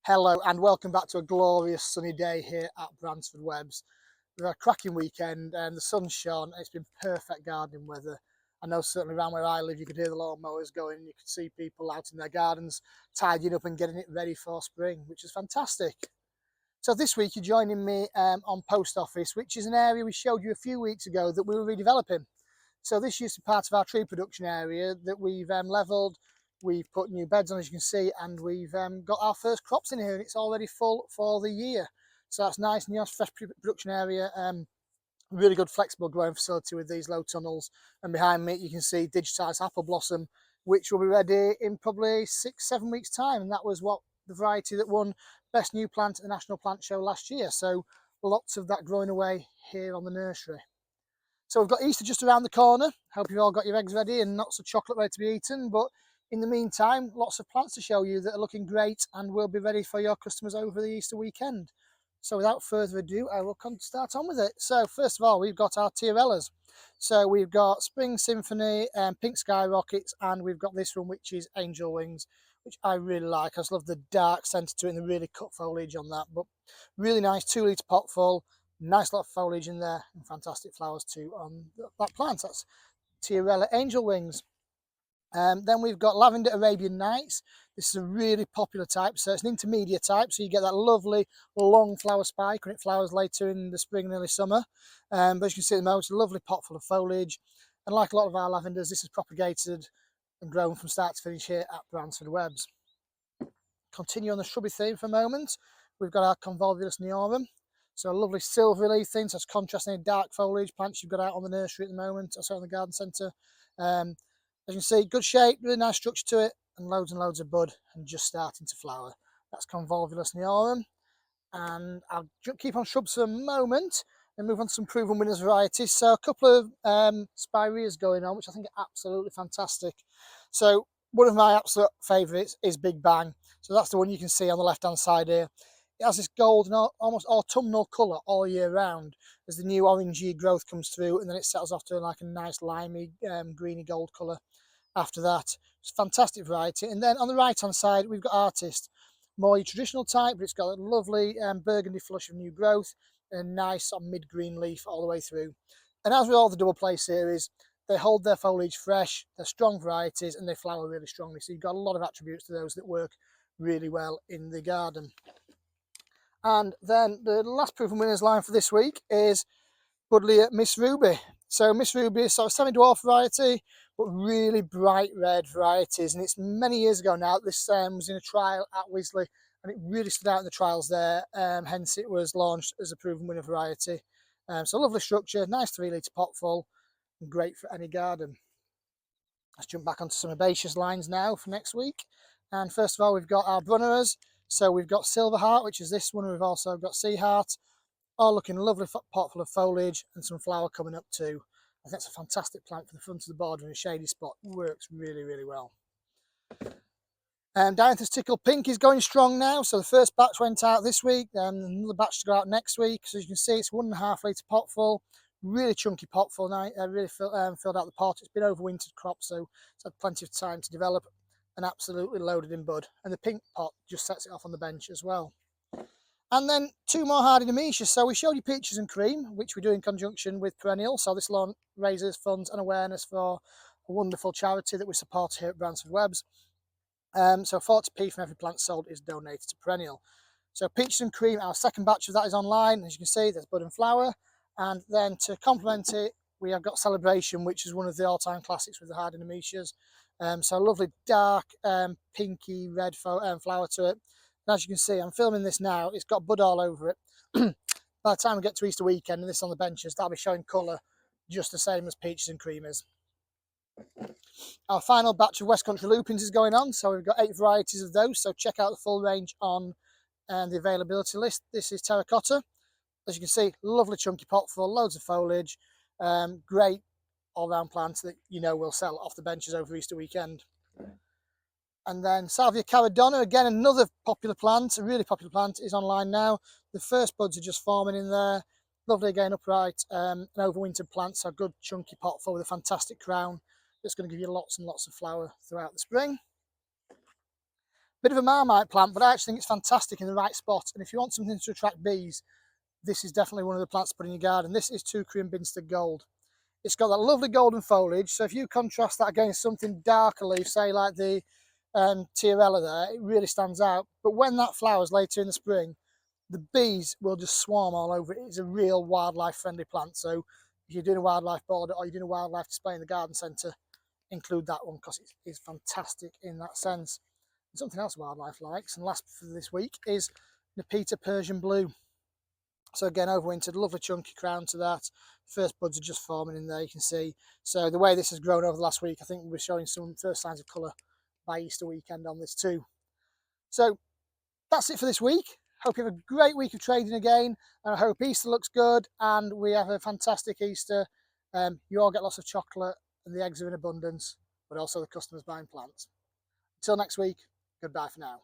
Hello and welcome back to a glorious sunny day here at Bransford Webbs. We've had a cracking weekend and the sun's shone. It's been perfect gardening weather. I know certainly around where I live you could hear the lawnmowers going, you could see people out in their gardens tidying up and getting it ready for spring, which is fantastic. So this week you're joining me on Post Office, which is an area we showed you a few weeks ago that we were redeveloping. So this used to be part of our tree production area that we've levelled. We've put new beds on, as you can see, and we've got our first crops in here, and it's already full for the year. So that's nice, nice fresh production area. Really good flexible growing facility with these low tunnels. And behind me, you can see digitised apple blossom, which will be ready in probably 6-7 weeks' time. And that was what the variety that won Best New Plant at the National Plant Show last year. So lots of that growing away here on the nursery. So we've got Easter just around the corner. Hope you've all got your eggs ready and lots of chocolate ready to be eaten. But in the meantime, lots of plants to show you that are looking great and will be ready for your customers over the Easter weekend. So without further ado, I will start on with it. So first of all, we've got our Tiarellas. So we've got Spring Symphony, Pink Skyrockets, and we've got this one, which is Angel Wings, which I really like. I just love the dark centre to it and the really cut foliage on that. But really nice 2-litre pot full. Nice lot of foliage in there and fantastic flowers too on that plant. That's Tiarella Angel Wings. Then we've got Lavender Arabian Nights. This is a really popular type, so it's an intermediate type, so you get that lovely long flower spike when it flowers later in the spring and early summer. But as you can see at the moment, it's a lovely pot full of foliage, and like a lot of our lavenders, this is propagated and grown from start to finish here at Bransford Webbs. Continue on the shrubby theme for a moment. We've got our Convolvulus neorum. So a lovely silvery leaf thing, so it's contrasting any dark foliage plants you've got out on the nursery at the moment, or sorry, on the garden centre. As you can see, good shape, really nice structure to it, and loads of bud, and just starting to flower. That's Convolvulus neorum. And I'll keep on shrubs for a moment and move on to some proven winners varieties. So a couple of spireas going on, which I think are absolutely fantastic. So one of my absolute favourites is Big Bang. So that's the one you can see on the left-hand side here. It has this golden, almost autumnal colour all year round as the new orangey growth comes through, and then it settles off to like a nice limey, greeny gold colour after that. It's a fantastic variety. And then on the right-hand side, we've got Artist, more your traditional type, but it's got a lovely burgundy flush of new growth and a nice sort of mid-green leaf all the way through. And as with all the double play series, they hold their foliage fresh, they're strong varieties, and they flower really strongly. So you've got a lot of attributes to those that work really well in the garden. And then the last proven winners line for this week is Buddleia Miss Ruby. So Miss Ruby is sort of semi-dwarf variety, but really bright red varieties. And it's many years ago now. This was in a trial at Wisley, and it really stood out in the trials there. Hence, it was launched as a proven winner variety. So lovely structure, nice 3-litre pot full, and great for any garden. Let's jump back onto some herbaceous lines now for next week. And first of all, we've got our Brunneras. So we've got Silverheart, which is this one. We've also got Sea Heart, all looking lovely pot full of foliage and some flower coming up too. I think it's a fantastic plant for the front of the border in a shady spot. Works really, really well. Dianthus Tickle Pink is going strong now. So the first batch went out this week, another batch to go out next week. So as you can see, it's 1.5-litre pot full. Really chunky pot full now. Really filled out the pot. It's been overwintered crop, so it's had plenty of time to develop, and absolutely loaded in bud. And the pink pot just sets it off on the bench as well. And then 2 more hardy Nemesias. So we showed you Peaches and Cream, which we do in conjunction with Perennial. So this lawn raises funds and awareness for a wonderful charity that we support here at Bransford Webbs. So 40p from every plant sold is donated to Perennial. So Peaches and Cream, our second batch of that is online. As you can see, there's bud and flower. And then to complement it, we have got Celebration, which is one of the all-time classics with the hardy Nemesias. So a lovely dark pinky red flower to it. And as you can see, I'm filming this now. It's got bud all over it. By the time we get to Easter weekend and this on the benches, that'll be showing colour just the same as Peaches and Cream is. Our final batch of West Country Lupins is going on. So we've got 8 varieties of those. So check out the full range on the availability list. This is Terracotta. As you can see, lovely chunky pot full, loads of foliage. Great all-round plants that you know will sell off the benches over Easter weekend. And then Salvia Caradonna, again, another popular plant, a really popular plant, is online now. The first buds are just forming in there. Lovely again, upright, an overwintered plant, so a good chunky pot full with a fantastic crown that's going to give you lots and lots of flower throughout the spring. Bit of a Marmite plant, but I actually think it's fantastic in the right spot. And if you want something to attract bees, this is definitely one of the plants to put in your garden. This is Teucrium Binster Gold. It's got that lovely golden foliage, so if you contrast that against something darker leaf, say like the Tiarella there, it really stands out. But when that flowers later in the spring, the bees will just swarm all over it. It's a real wildlife friendly plant. So if you're doing a wildlife border or you're doing a wildlife display in the garden centre, include that one because it's fantastic in that sense. And something else wildlife likes, and last for this week, is Nepeta Persian Blue. So again, overwintered, lovely chunky crown to that. First buds are just forming in there, you can see. So the way this has grown over the last week, I think we're showing some first signs of colour by Easter weekend on this too. So that's it for this week. Hope you have a great week of trading again, and I hope Easter looks good and we have a fantastic Easter. You all get lots of chocolate and the eggs are in abundance, but also the customers buying plants. Until next week, goodbye for now.